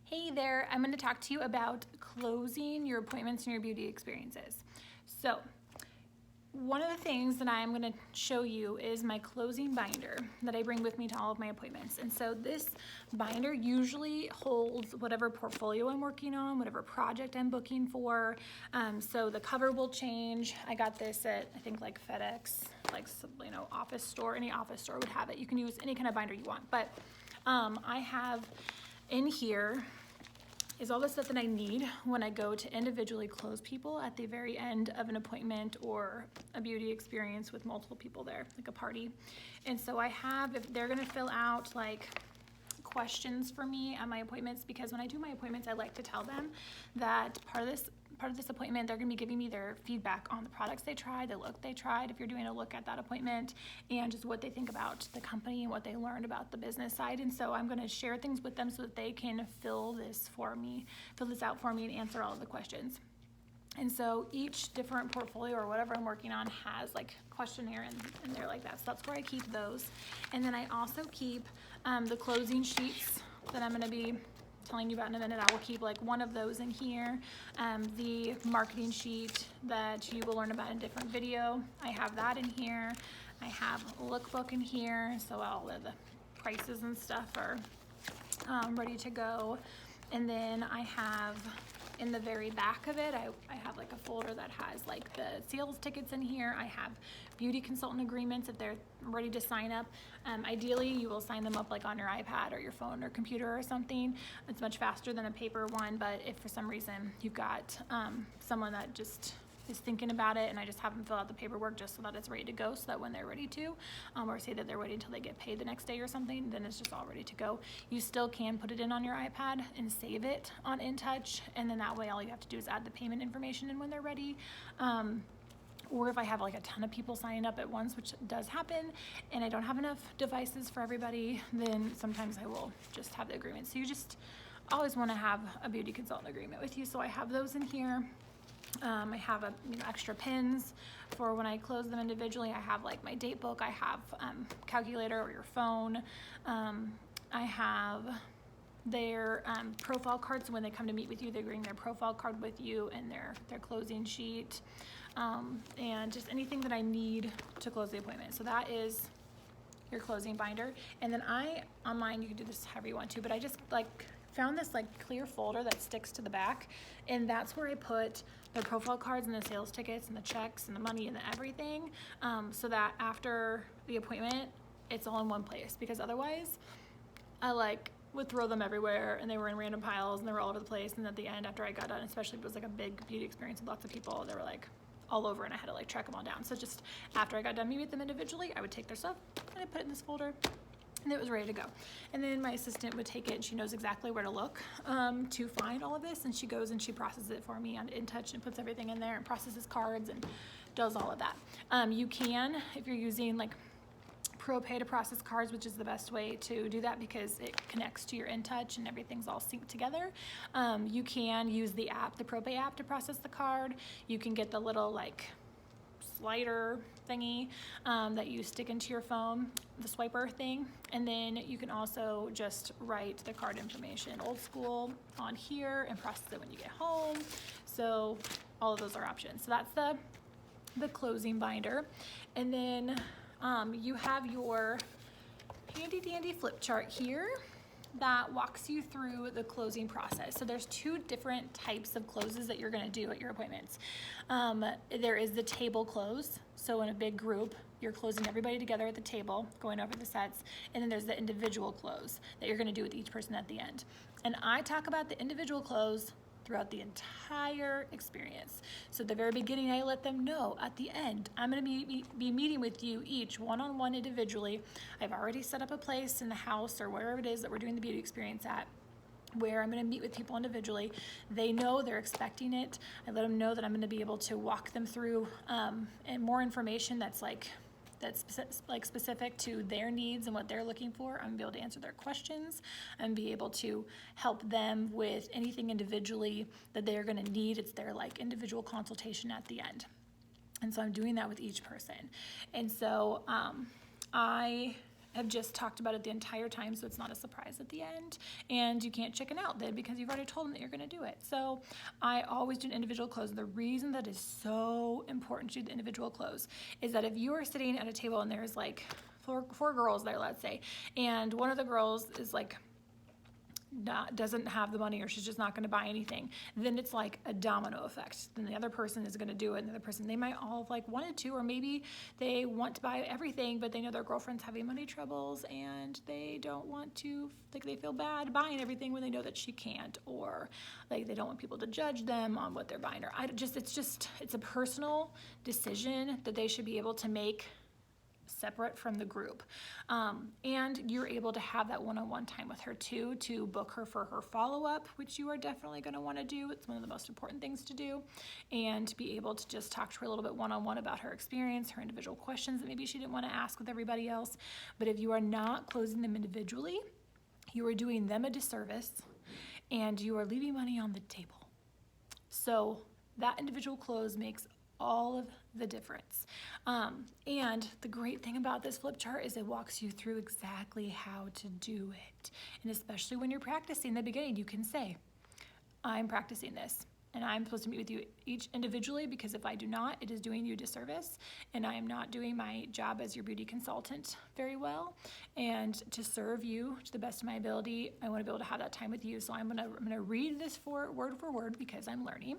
Hey there, I'm going to talk to you about closing your appointments and your beauty experiences. So, one of the things that I'm going to show you is my closing binder that I bring with me to all of my appointments. And so this binder usually holds whatever portfolio I'm working on, whatever project I'm booking for. So the cover will change. I got this at, I think, like FedEx, like, office store. Any office store would have it. You can use any kind of binder you want. But I have in here is all the stuff that I need when I go to individually close people at the very end of an appointment or a beauty experience with multiple people there, like a party. And so I have, if they're gonna fill out like questions for me at my appointments, because when I do my appointments, I like to tell them that part of this appointment, they're gonna be giving me their feedback on the products they tried, the look they tried, if you're doing a look at that appointment, and just what they think about the company and what they learned about the business side. And so I'm gonna share things with them so that they can fill this out for me and answer all of the questions. And so each different portfolio or whatever I'm working on has like questionnaire and they're like that. So that's where I keep those. And then I also keep the closing sheets that I'm gonna be telling you about in a minute. I will keep like one of those in here. The marketing sheet that you will learn about in a different video, I have that in here. I have a lookbook in here, so all of the prices and stuff are ready to go. And then I have in the very back of it, I have like a folder that has like the sales tickets in here. I have beauty consultant agreements if they're ready to sign up. Ideally, you will sign them up like on your iPad or your phone or computer or something. It's much faster than a paper one, but if for some reason you've got someone that just is thinking about it and I just have them fill out the paperwork just so that it's ready to go, so that when they're ready to, or say that they're waiting until they get paid the next day or something, then it's just all ready to go. You still can put it in on your iPad and save it on InTouch, and then that way all you have to do is add the payment information in when they're ready. Or if I have like a ton of people signing up at once, which does happen, and I don't have enough devices for everybody, then sometimes I will just have the agreement. So you just always want to have a beauty consultant agreement with you. So I have those in here. I have extra pins for when I close them individually. I have like my date book. I have calculator or your phone. I have their profile cards. So when they come to meet with you, they bring their profile card with you and their closing sheet, and just anything that I need to close the appointment. So that is your closing binder. And then online, you can do this however you want to, but I just found this clear folder that sticks to the back, and that's where I put the profile cards and the sales tickets and the checks and the money and the everything, so that after the appointment it's all in one place, because otherwise I would throw them everywhere and they were in random piles and they were all over the place, and at the end after I got done, especially if it was like a big beauty experience with lots of people, they were like all over and I had to track them all down. So just after I got done meeting with them individually, I would take their stuff and I put it in this folder, and it was ready to go. And then my assistant would take it, and she knows exactly where to look to find all of this, and she goes and she processes it for me on InTouch and puts everything in there and processes cards and does all of that. You can, if you're using ProPay to process cards, which is the best way to do that because it connects to your InTouch and everything's all synced together. You can use the app, the ProPay app, to process the card. You can get the little slider thingy that you stick into your phone, the swiper thing, and then you can also just write the card information old school on here and process it when you get home. So all of those are options. So that's the closing binder. And then you have your handy dandy flip chart here that walks you through the closing process. So there's two different types of closes that you're gonna do at your appointments. There is the table close. So in a big group, you're closing everybody together at the table, going over the sets. And then there's the individual close that you're gonna do with each person at the end. And I talk about the individual close throughout the entire experience. So at the very beginning, I let them know at the end, I'm gonna be meeting with you each one-on-one individually. I've already set up a place in the house or wherever it is that we're doing the beauty experience at, where I'm gonna meet with people individually. They know, they're expecting it. I let them know that I'm gonna be able to walk them through and more information that's specific to their needs and what they're looking for. I'm gonna be able to answer their questions and be able to help them with anything individually that they're gonna need. It's their individual consultation at the end. And so I'm doing that with each person. And so I have just talked about it the entire time, so it's not a surprise at the end, and you can't chicken out then because you've already told them that you're going to do it. So I always do an individual close. The reason that is so important to do the individual close is that if you are sitting at a table and there's like four girls there, let's say, and one of the girls is like doesn't have the money, or she's just not going to buy anything, then it's like a domino effect. Then the other person is going to do it, and the other person, they might all have like wanted to, or maybe they want to buy everything, but they know their girlfriend's having money troubles and they don't want to, like they feel bad buying everything when they know that she can't, or like they don't want people to judge them on what they're buying, or it's a personal decision that they should be able to make separate from the group. And you're able to have that one-on-one time with her too, to book her for her follow-up, which you are definitely going to want to do. It's one of the most important things to do, and to be able to just talk to her a little bit one-on-one about her experience, her individual questions that maybe she didn't want to ask with everybody else. But if you are not closing them individually, you are doing them a disservice and you are leaving money on the table. So that individual close makes all of the difference. And the great thing about this flip chart is it walks you through exactly how to do it. And especially when you're practicing in the beginning, you can say, I'm practicing this, and I'm supposed to meet with you each individually, because if I do not, it is doing you a disservice, and I am not doing my job as your beauty consultant very well. And to serve you to the best of my ability, I want to be able to have that time with you. So I'm gonna read this word for word because I'm learning.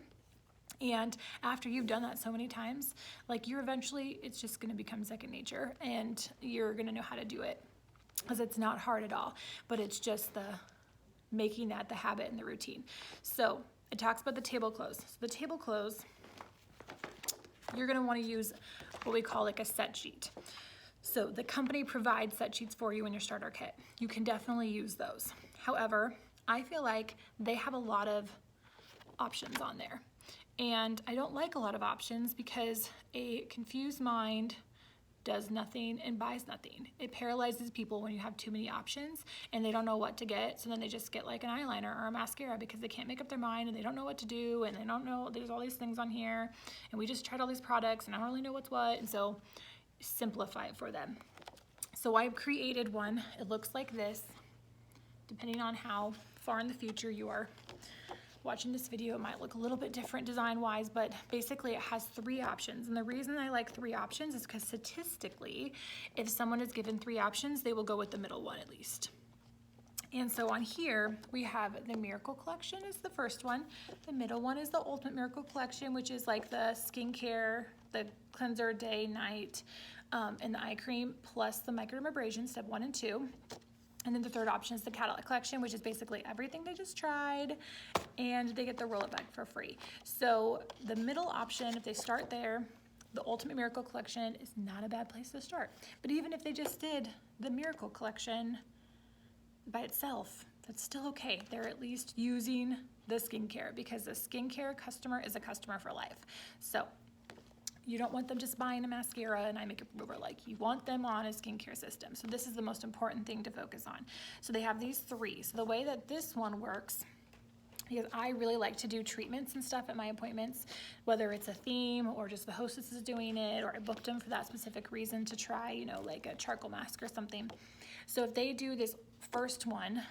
And after you've done that so many times, like it's just going to become second nature, and you're going to know how to do it, because it's not hard at all, but it's just making that the habit and the routine. So it talks about the table close. So the table close, you're going to want to use what we call like a set sheet. So the company provides set sheets for you in your starter kit. You can definitely use those. However, I feel like they have a lot of options on there. And I don't like a lot of options, because a confused mind does nothing and buys nothing. It paralyzes people when you have too many options and they don't know what to get. So then they just get like an eyeliner or a mascara because they can't make up their mind and they don't know what to do, and they don't know there's all these things on here, and we just tried all these products and I don't really know what's what. And so simplify it for them. So I've created one. It looks like this, depending on how far in the future you are watching this video. It might look a little bit different design wise, but basically it has 3 options. And the reason I like 3 options is because statistically, if someone is given 3 options, they will go with the middle one at least. And so on here, we have the Miracle Collection is the first one. The middle one is the Ultimate Miracle Collection, which is like the skincare, the cleanser day, night, and the eye cream, plus the microdermabrasion, step 1 and 2. And then the third option is the Cadillac Collection, which is basically everything they just tried, and they get the roll-up bag for free. So the middle option, if they start there, the Ultimate Miracle Collection is not a bad place to start. But even if they just did the Miracle Collection by itself, that's still okay. They're at least using the skincare, because the skincare customer is a customer for life. So you don't want them just buying a mascara and eye makeup remover. Like, you want them on a skincare system. So this is the most important thing to focus on. So they have these 3. So the way that this one works, because I really like to do treatments and stuff at my appointments, whether it's a theme or just the hostess is doing it, or I booked them for that specific reason to try, like a charcoal mask or something. So if they do this first one,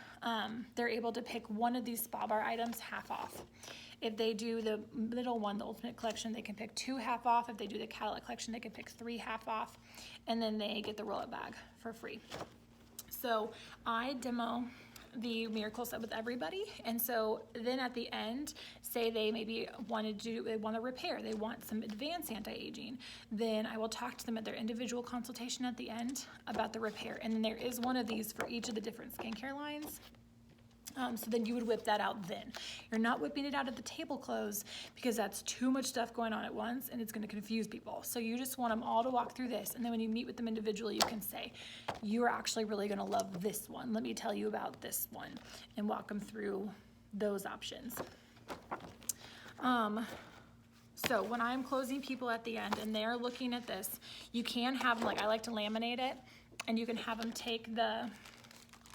they're able to pick one of these spa bar items half off. If they do the middle one, the Ultimate Collection, they can pick 2 half off. If they do the Cadillac Collection, they can pick 3 half off, and then they get the roll-up bag for free. So I demo the Miracle Set with everybody, and so then at the end, say they maybe want to repair, they want some advanced anti-aging, then I will talk to them at their individual consultation at the end about the repair. And then there is one of these for each of the different skincare lines. So then you would whip that out then. You're not whipping it out at the table close, because that's too much stuff going on at once and it's going to confuse people. So you just want them all to walk through this, and then when you meet with them individually, you can say, you're actually really going to love this one. Let me tell you about this one, and walk them through those options. So when I'm closing people at the end and they're looking at this, you can have them, like I like to laminate it, and you can have them take the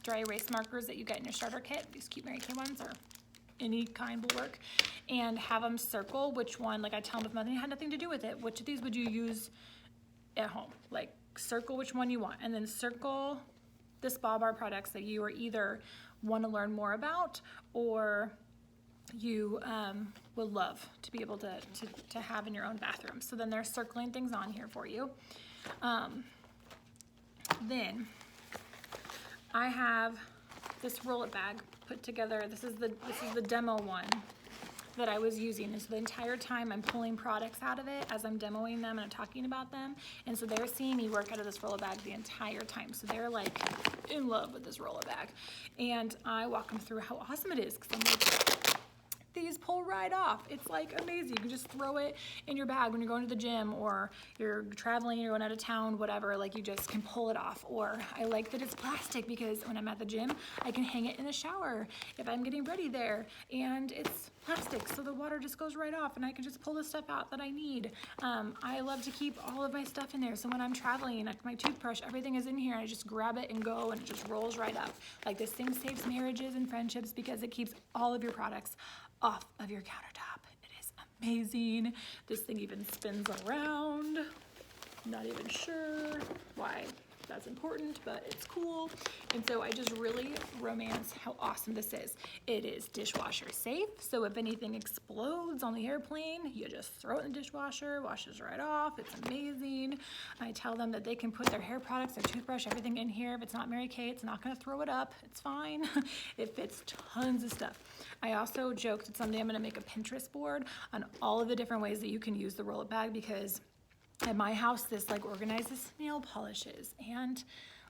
dry erase markers that you get in your starter kit, these cute Mary Kay ones, or any kind will work, and have them circle which one, like I tell them if nothing had nothing to do with it, which of these would you use at home? Like, circle which one you want, and then circle the spa bar products that you are either want to learn more about or you would love to be able to have in your own bathroom. So then they're circling things on here for you. Then I have this roll-it bag put together. This is the demo one that I was using. And so the entire time I'm pulling products out of it as I'm demoing them and I'm talking about them. And so they're seeing me work out of this roll-it bag the entire time. So they're like in love with this roll-it bag. And I walk them through how awesome it is, because I'm like, these pull right off. It's like amazing. You can just throw it in your bag when you're going to the gym or you're traveling, you're going out of town, whatever, like you just can pull it off. Or I like that it's plastic, because when I'm at the gym, I can hang it in the shower if I'm getting ready there, and it's plastic, so the water just goes right off and I can just pull the stuff out that I need. I love to keep all of my stuff in there, so when I'm traveling, like my toothbrush, everything is in here, and I just grab it and go, and it just rolls right up. Like, this thing saves marriages and friendships because it keeps all of your products off of your countertop. It is amazing. This thing even spins around. Not even sure why that's important, but it's cool. And so I just really romance how awesome this is. It is dishwasher safe, so if anything explodes on the airplane, you just throw it in the dishwasher, washes right off. It's amazing. I tell them that they can put their hair products, their toothbrush, everything in here. If it's not Mary Kay, it's not gonna throw it up. It's fine. It fits tons of stuff. I also joked that someday I'm gonna make a Pinterest board on all of the different ways that you can use the roll-it bag, because at my house, this like organizes nail polishes and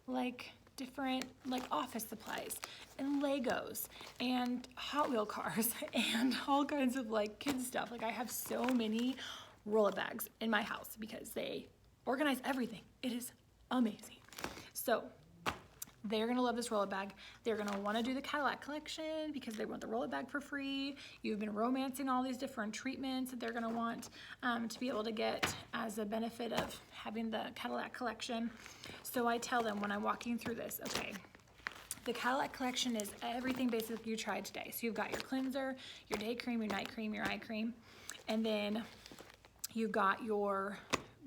like different like office supplies and Legos and Hot Wheel cars and all kinds of like kids stuff. Like, I have so many roll-it bags in my house because they organize everything. It is amazing. So they're gonna love this roll-it bag. They're gonna wanna do the Cadillac collection because they want the roll-it bag for free. You've been romancing all these different treatments that they're gonna want to be able to get as a benefit of having the Cadillac collection. So I tell them when I'm walking through this, okay, the Cadillac collection is everything basically you tried today. So you've got your cleanser, your day cream, your night cream, your eye cream, and then you've got your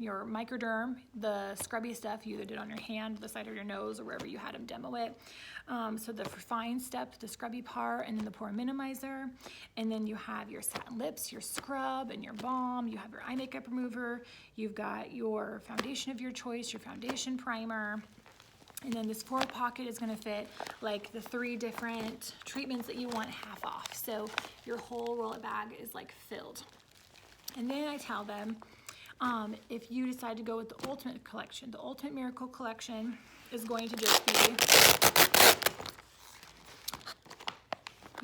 microderm, the scrubby stuff you either did on your hand, the side of your nose, or wherever you had them demo it. So the fine step, the scrubby part, and then the pore minimizer. And then you have your satin lips, your scrub, and your balm. You have your eye makeup remover. You've got your foundation of your choice, your foundation primer. And then this fourth pocket is gonna fit like the 3 different treatments that you want half off. So your whole roll-it bag is like filled. And then I tell them, if you decide to go with the Ultimate Collection, the Ultimate Miracle Collection is going to just be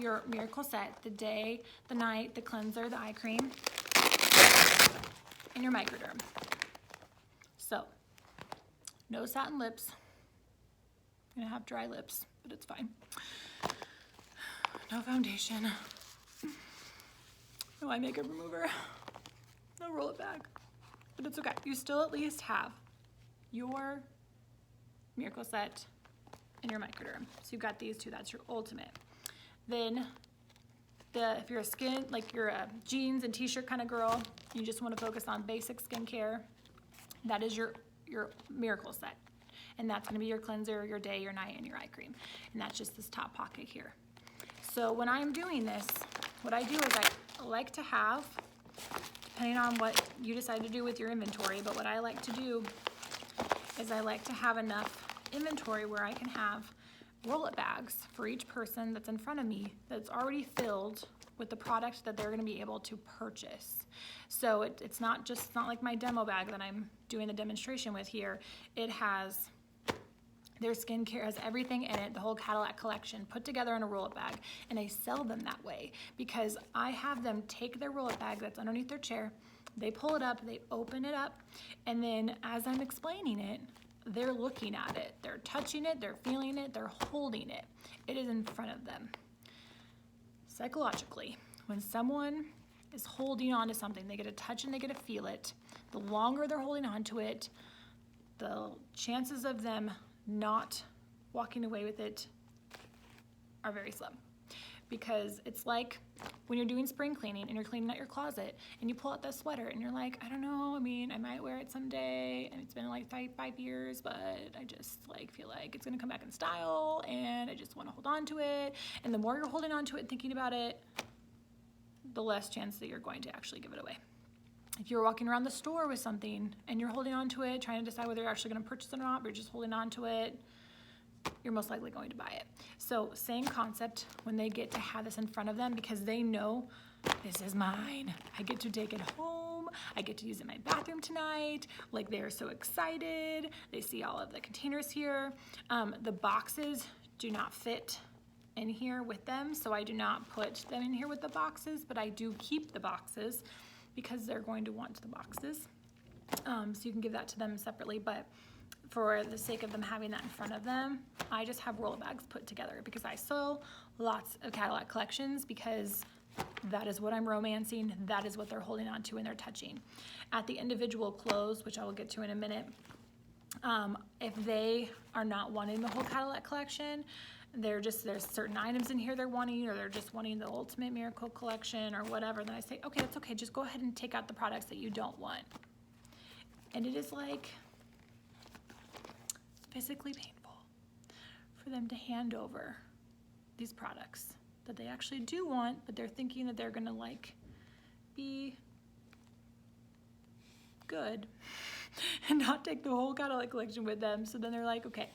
your miracle set, the day, the night, the cleanser, the eye cream, and your microderm. So, no satin lips. I'm gonna have dry lips, but it's fine. No foundation. No eye makeup remover. No roll-it bag. But it's okay. You still at least have your miracle set and your microderm. So you've got these 2. That's your ultimate. Then if you're a skin, like you're a jeans and t-shirt kind of girl, you just want to focus on basic skincare, that is your miracle set. And that's going to be your cleanser, your day, your night, and your eye cream. And that's just this top pocket here. So when I'm doing this, what I do is I like to have, depending on what you decide to do with your inventory, but what I like to do is I like to have enough inventory where I can have roll-it bags for each person that's in front of me that's already filled with the product that they're gonna be able to purchase. So it's not like my demo bag that I'm doing the demonstration with here. It has their skincare, has everything in it, the whole Cadillac collection put together in a roll-it bag, and I sell them that way because I have them take their roll-it bag that's underneath their chair, they pull it up, they open it up, and then as I'm explaining it, they're looking at it, they're touching it, they're feeling it, they're holding it. It is in front of them. Psychologically, when someone is holding on to something, they get to touch and they get to feel it, the longer they're holding on to it, the chances of them not walking away with it are very slim because it's like when you're doing spring cleaning and you're cleaning out your closet and you pull out that sweater and you're like, I don't know, I mean, I might wear it someday, and it's been like five years, but I just like feel like it's gonna come back in style and I just wanna hold on to it. And the more you're holding on to it and thinking about it, the less chance that you're going to actually give it away. If you're walking around the store with something and you're holding on to it, trying to decide whether you're actually gonna purchase it or not, but you're just holding on to it, you're most likely going to buy it. So same concept when they get to have this in front of them, because they know this is mine. I get to take it home. I get to use it in my bathroom tonight. Like, they're so excited. They see all of the containers here. The boxes do not fit in here with them, so I do not put them in here with the boxes, but I do keep the boxes because they're going to want the boxes. So you can give that to them separately, but for the sake of them having that in front of them, I just have roll bags put together, because I sell lots of Cadillac collections, because that is what I'm romancing. That is what they're holding on to and they're touching. At the individual clothes, which I will get to in a minute, if they are not wanting the whole Cadillac collection, there's certain items in here they're wanting, or they're just wanting the Ultimate Miracle collection or whatever, then I say, okay, that's okay. Just go ahead and take out the products that you don't want. And it is like physically painful for them to hand over these products that they actually do want, but they're thinking that they're gonna like be good and not take the whole Cadillac collection with them. So then they're like, okay,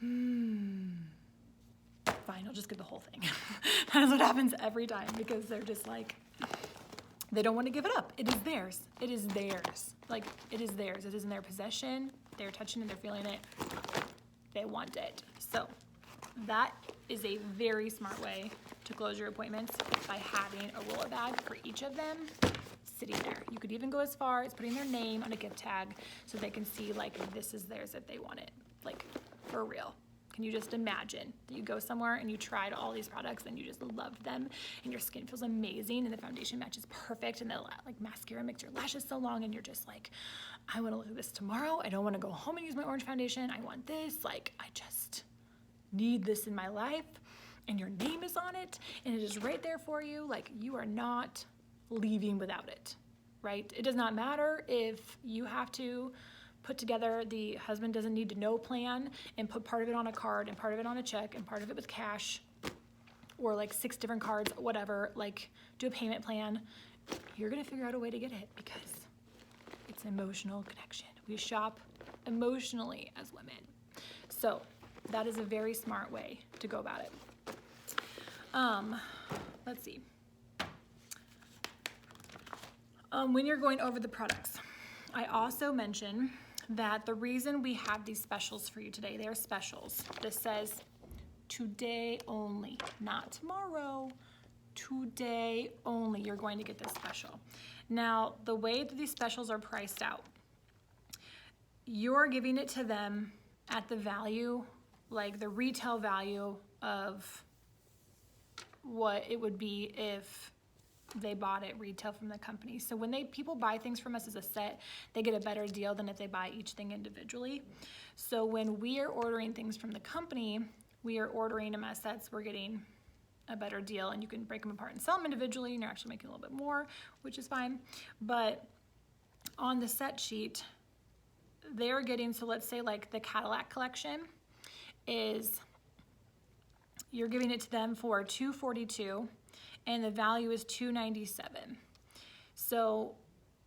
fine, I'll just get the whole thing. That's what happens every time, because they're just like, they don't want to give it up. It is theirs. It is theirs. Like, it is theirs. It is in their possession. They're touching it. They're feeling it. They want it. So that is a very smart way to close your appointments, by having a roll bag for each of them sitting there. You could even go as far as putting their name on a gift tag so they can see, like, this is theirs if they want it. Like, for real. Can you just imagine that you go somewhere and you tried all these products and you just loved them and your skin feels amazing and the foundation matches perfect and the like mascara makes your lashes so long and you're just like, I want to look at this tomorrow. I don't want to go home and use my orange foundation. I want this. Like, I just need this in my life, and your name is on it and it is right there for you. Like, you are not leaving without it, right? It does not matter if you have to put together the husband doesn't need to know plan and put part of it on a card and part of it on a check and part of it with cash, or like 6 different cards, whatever, like do a payment plan. You're gonna figure out a way to get it, because it's emotional connection. We shop emotionally as women. So that is a very smart way to go about it. Let's see. When you're going over the products, I also mentioned that the reason we have these specials for you today, they're specials. This says today only, not tomorrow, today only. You're going to get this special. Now, the way that these specials are priced out, you're giving it to them at the value, like the retail value of what it would be if they bought it retail from the company. So when people buy things from us as a set, they get a better deal than if they buy each thing individually. So when we are ordering things from the company, we are ordering them as sets, we're getting a better deal, and you can break them apart and sell them individually, and you're actually making a little bit more, which is fine. But on the set sheet, they're getting, so let's say like the Cadillac collection is, you're giving it to them for $242, and the value is $297. So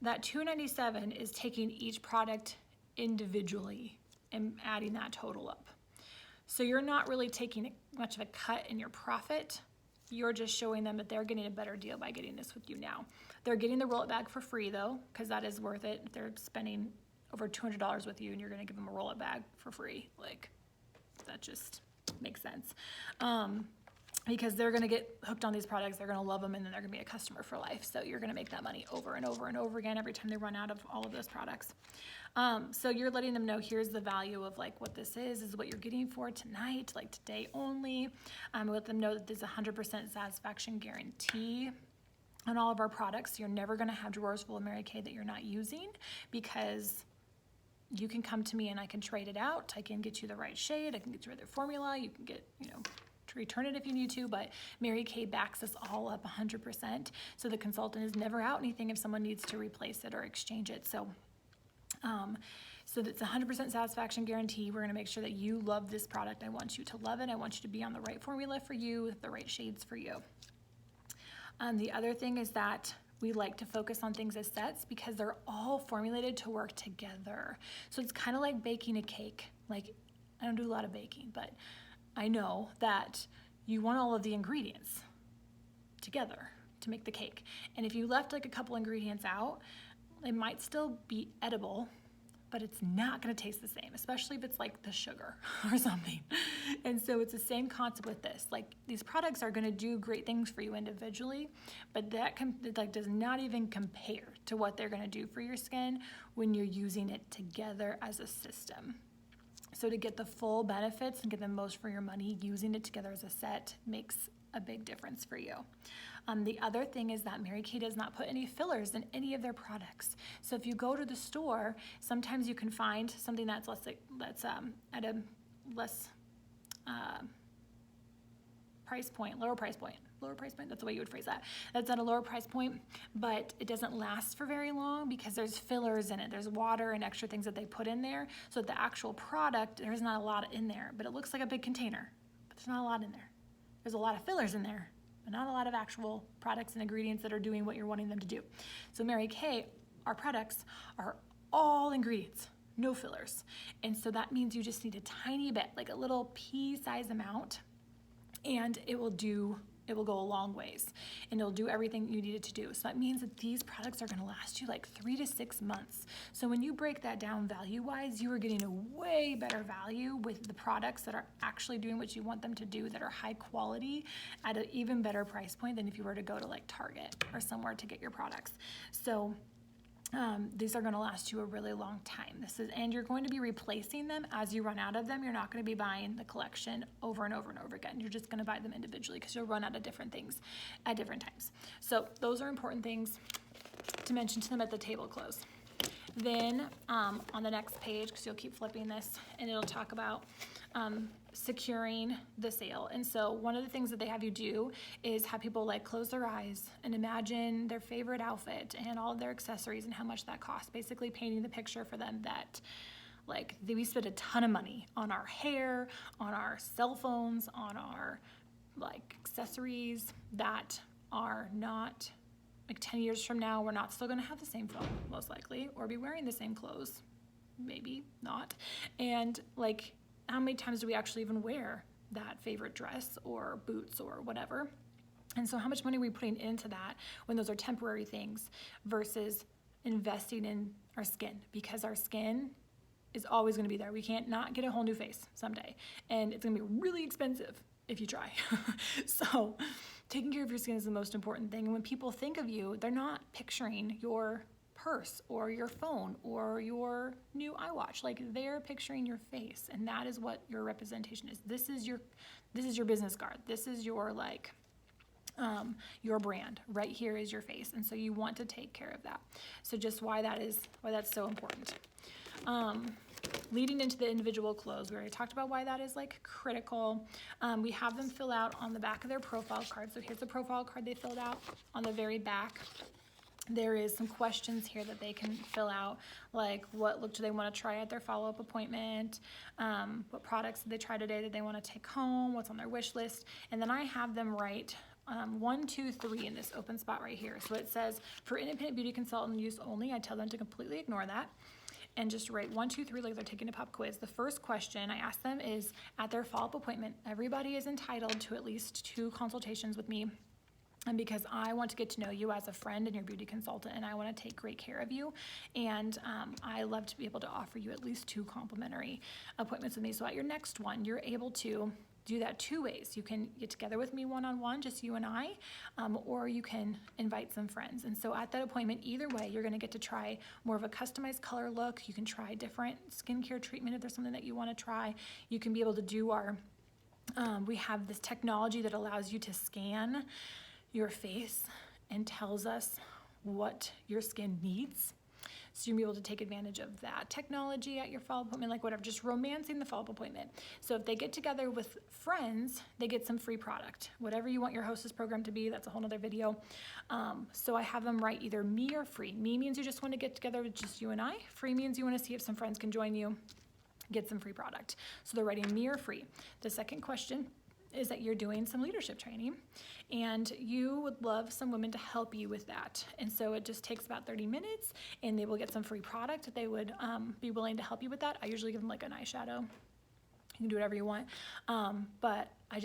that $297 is taking each product individually and adding that total up. So you're not really taking much of a cut in your profit. You're just showing them that they're getting a better deal by getting this with you now. They're getting the roll-it bag for free though, because that is worth it. If they're spending over $200 with you and you're gonna give them a roll-it bag for free, like, that just makes sense. Because they're gonna get hooked on these products, they're gonna love them, and then they're gonna be a customer for life. So you're gonna make that money over and over and over again every time they run out of all of those products. So you're letting them know, here's the value of like what this is what you're getting for tonight, like today only. Let them know that there's a 100% satisfaction guarantee on all of our products. You're never gonna have drawers full of Mary Kay that you're not using, because you can come to me and I can trade it out. I can get you the right shade, I can get you the right formula, you can get, return it if you need to, but Mary Kay backs us all up 100%. So the consultant is never out anything if someone needs to replace it or exchange it. So it's a 100% satisfaction guarantee. We're gonna make sure that you love this product. I want you to love it. I want you to be on the right formula for you, with the right shades for you. The other thing is that we like to focus on things as sets because they're all formulated to work together. So it's kind of like baking a cake. Like, I don't do a lot of baking, but I know that you want all of the ingredients together to make the cake. And if you left like a couple ingredients out, it might still be edible, but it's not gonna taste the same, especially if it's like the sugar or something. And so it's the same concept with this. Like, these products are gonna do great things for you individually, but that does not even compare to what they're gonna do for your skin when you're using it together as a system. So to get the full benefits and get the most for your money, using it together as a set makes a big difference for you. The other thing is that Mary Kay does not put any fillers in any of their products. So if you go to the store, sometimes you can find something that's at a less price point, lower price point, that's the way you would phrase that. That's at a lower price point, but it doesn't last for very long because there's fillers in it. There's water and extra things that they put in there. So the actual product, there's not a lot in there, but it looks like a big container, but there's not a lot in there. There's a lot of fillers in there, but not a lot of actual products and ingredients that are doing what you're wanting them to do. So Mary Kay, our products are all ingredients, no fillers. And so that means you just need a tiny bit, like a little pea-sized amount, and it will go a long ways, and it'll do everything you need it to do. So that means that these products are gonna last you like 3 to 6 months. So when you break that down value-wise, you are getting a way better value with the products that are actually doing what you want them to do, that are high quality at an even better price point than if you were to go to like Target or somewhere to get your products. So these are going to last you a really long time. And you're going to be replacing them as you run out of them. You're not going to be buying the collection over and over and over again. You're just going to buy them individually because you'll run out of different things at different times. So those are important things to mention to them at the table close. Then on the next page, because you'll keep flipping this, and it'll talk about securing the sale. And so one of the things that they have you do is have people like close their eyes and imagine their favorite outfit and all of their accessories and how much that costs, basically painting the picture for them that like we spend a ton of money on our hair, on our cell phones, on our like accessories that are not like 10 years from now, we're not still gonna have the same phone, most likely, or be wearing the same clothes, maybe not. And like, how many times do we actually even wear that favorite dress or boots or whatever? And so how much money are we putting into that when those are temporary things versus investing in our skin? Because our skin is always gonna be there. We can't not get a whole new face someday. And it's gonna be really expensive if you try. So taking care of your skin is the most important thing. And when people think of you, they're not picturing your purse or your phone or your new iWatch. Like, they're picturing your face, and that is what your representation is. This is your business card. This is your like your brand. Right here is your face, and so you want to take care of that. So just why that's so important. Leading into the individual clothes, we already talked about why that is like critical. We have them fill out on the back of their profile card. So here's the profile card they filled out. On the very back, there is some questions here that they can fill out, like what look do they want to try at their follow-up appointment, what products did they try today that they want to take home, what's on their wish list, and then I have them write 1, 2, 3 in this open spot right here. So it says, for independent beauty consultant use only, I tell them to completely ignore that and just write 1, 2, 3 like they're taking a pop quiz. The first question I ask them is, at their follow-up appointment, everybody is entitled to at least 2 consultations with me. And because I want to get to know you as a friend and your beauty consultant, and I want to take great care of you. And I love to be able to offer you at least 2 complimentary appointments with me. So at your next one, you're able to do that 2 ways. You can get together with me one-on-one, just you and I, or you can invite some friends. And so at that appointment, either way, you're going to get to try more of a customized color look. You can try different skincare treatment if there's something that you want to try. You can be able to do we have this technology that allows you to scan your face and tells us what your skin needs. So you'll be able to take advantage of that technology at your follow-up appointment, like whatever, just romancing the follow-up appointment. So if they get together with friends, they get some free product. Whatever you want your hostess program to be, that's a whole nother video. So I have them write either me or free. Me means you just want to get together with just you and I. Free means you want to see if some friends can join you, get some free product. So they're writing me or free. The second question is that you're doing some leadership training and you would love some women to help you with that. And so it just takes about 30 minutes and they will get some free product that they would be willing to help you with that. I usually give them like an eyeshadow. You can do whatever you want. But I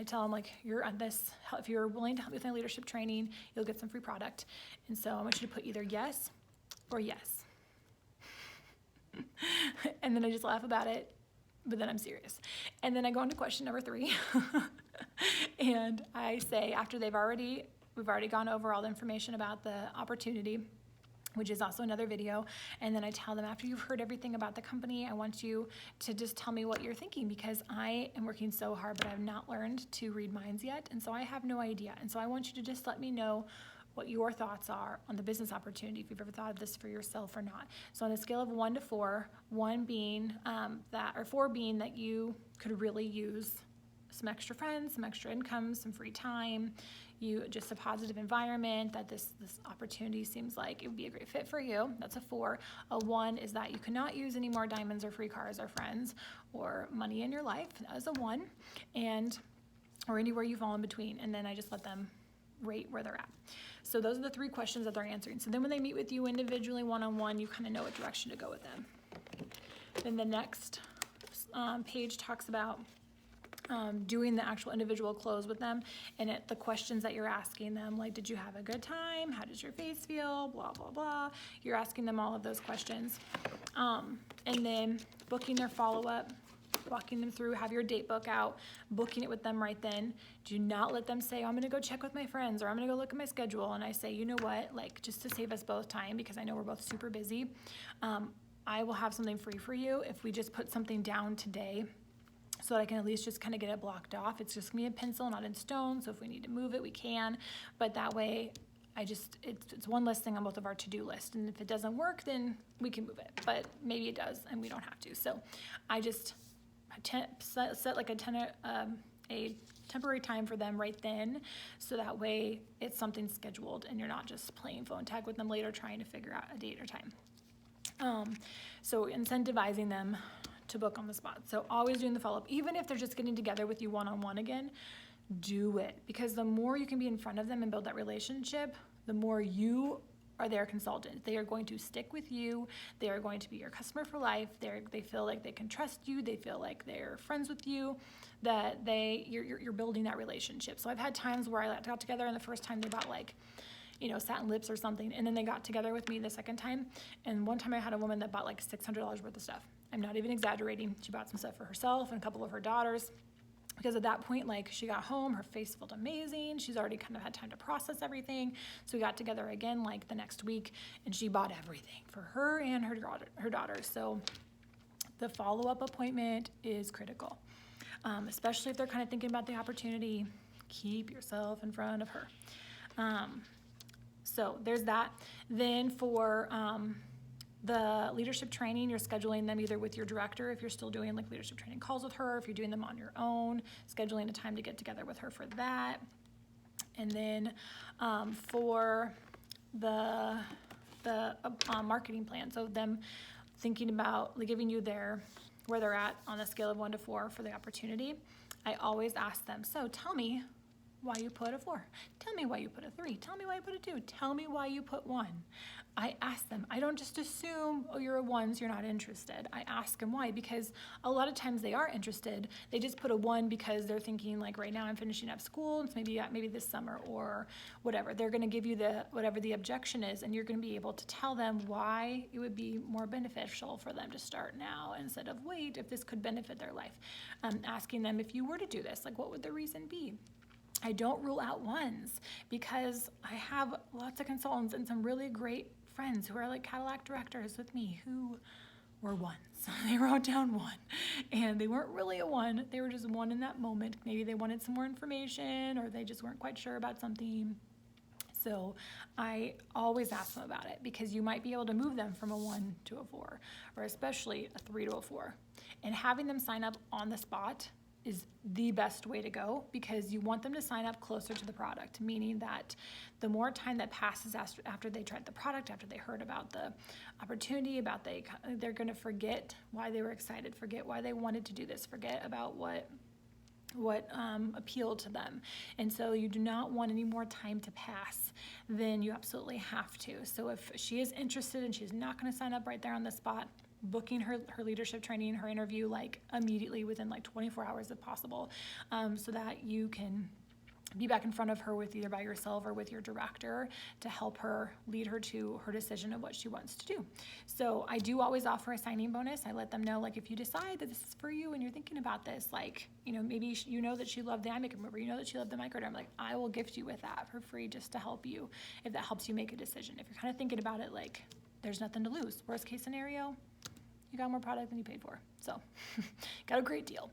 tell them like, you're on this, if you're willing to help me with my leadership training, you'll get some free product. And so I want you to put either yes or yes. And then I just laugh about it, but then I'm serious. And then I go into question number 3. And I say, after we've already gone over all the information about the opportunity, which is also another video. And then I tell them, after you've heard everything about the company, I want you to just tell me what you're thinking, because I am working so hard, but I've not learned to read minds yet. And so I have no idea. And so I want you to just let me know what your thoughts are on the business opportunity, if you've ever thought of this for yourself or not. So on a scale of 1 to 4, 1 being 4 being that you could really use some extra friends, some extra income, some free time, just a positive environment, that this opportunity seems like it would be a great fit for you. That's a 4. A 1 is that you cannot use any more diamonds or free cars or friends or money in your life. That is a 1, or anywhere you fall in between. And then I just let them rate where they're at. So those are the 3 questions that they're answering. So then when they meet with you individually, one-on-one, you kind of know what direction to go with them. Then the next page talks about doing the actual individual close with them, and the questions that you're asking them, like, did you have a good time? How does your face feel? Blah, blah, blah. You're asking them all of those questions. And then booking their follow-up, walking them through, have your date book out, booking it with them right then. Do not let them say, oh, I'm going to go check with my friends, or I'm going to go look at my schedule. And I say, you know what, like, just to save us both time, because I know we're both super busy, I will have something free for you if we just put something down today, so that I can at least just kind of get it blocked off. It's just going to be in pencil, not in stone. So if we need to move it, we can. But that way, it's one less thing on both of our to-do list. And if it doesn't work, then we can move it. But maybe it does, and we don't have to. So I just set like a temporary time for them right then, so that way it's something scheduled and you're not just playing phone tag with them later trying to figure out a date or time. So incentivizing them to book on the spot. So always doing the follow-up, even if they're just getting together with you one-on-one again, do it, because the more you can be in front of them and build that relationship, the more you are their consultant. They are going to stick with you. They are going to be your customer for life. They feel like they can trust you. They feel like they're friends with you, that you're building that relationship. So I've had times where I got together, and the first time they bought like, satin lips or something, and then they got together with me the second time. And one time I had a woman that bought like $600 worth of stuff. I'm not even exaggerating. She bought some stuff for herself and a couple of her daughters. Because at that point, like, she got home, her face felt amazing. She's already kind of had time to process everything. So we got together again like the next week, and she bought everything for her and her daughter. So the follow-up appointment is critical, especially if they're kind of thinking about the opportunity. Keep yourself in front of her. So there's that. Then for the leadership training, you're scheduling them either with your director, if you're still doing like leadership training calls with her, if you're doing them on your own, scheduling a time to get together with her for that. And then for the marketing plan, so them thinking about giving you where they're at on a scale of 1 to 4 for the opportunity, I always ask them, so tell me why you put a 4. Tell me why you put a 3. Tell me why you put a 2. Tell me why you put 1. I ask them. I don't just assume, oh, you're a 1, so you're not interested. I ask them why, because a lot of times they are interested. They just put a 1 because they're thinking, like, right now I'm finishing up school, and so maybe this summer or whatever. They're going to give you whatever the objection is, and you're going to be able to tell them why it would be more beneficial for them to start now instead of wait, if this could benefit their life. Asking them, if you were to do this, like, what would the reason be? I don't rule out 1s, because I have lots of consultants and some really great friends who are like Cadillac directors with me who were 1s. They wrote down 1, and they weren't really a 1. They were just 1 in that moment. Maybe they wanted some more information, or they just weren't quite sure about something. So I always ask them about it, because you might be able to move them from a 1 to a 4, or especially a 3 to a 4. And having them sign up on the spot is the best way to go, because you want them to sign up closer to the product, meaning that the more time that passes after they tried the product, after they heard about the opportunity, they're going to forget why they were excited, forget why they wanted to do this, forget about what appealed to them. And so you do not want any more time to pass than you absolutely have to. So if she is interested and she's not going to sign up right there on the spot, booking her leadership training, her interview, like immediately within like 24 hours if possible, so that you can be back in front of her with either by yourself or with your director to help her lead her to her decision of what she wants to do. So I do always offer a signing bonus. I let them know, like, if you decide that this is for you and you're thinking about this, like, you know, maybe you know that she loved the eye makeup remover, you know that she loved the microderm, like, I will gift you with that for free just to help you, if that helps you make a decision. If you're kind of thinking about it, like, there's nothing to lose. Worst case scenario, you got more product than you paid for. So got a great deal.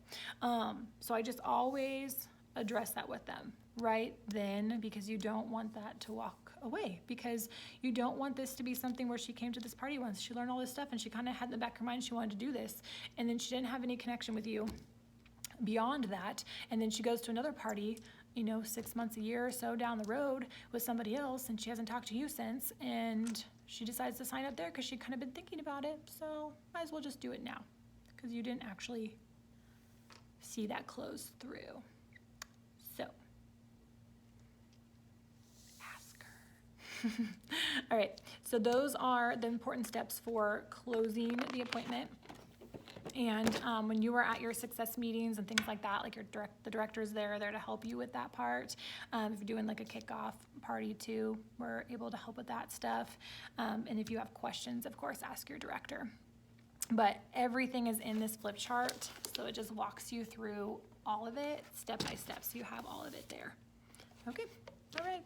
So I just always address that with them right then, because you don't want that to walk away, because you don't want this to be something where she came to this party once, she learned all this stuff, and she kind of had in the back of her mind she wanted to do this, and then she didn't have any connection with you beyond that, and then she goes to another party, you know, 6 months, a year or so down the road with somebody else, and she hasn't talked to you since, and she decides to sign up there because she kind of been thinking about it. So might as well just do it now, because you didn't actually see that close through. So ask her. All right, so those are the important steps for closing the appointment. And when you are at your success meetings and things like that, like the directors there are there to help you with that part. If you're doing like a kickoff party too, we're able to help with that stuff. And if you have questions, of course, ask your director. But everything is in this flip chart, so it just walks you through all of it step by step, so you have all of it there. Okay, all right.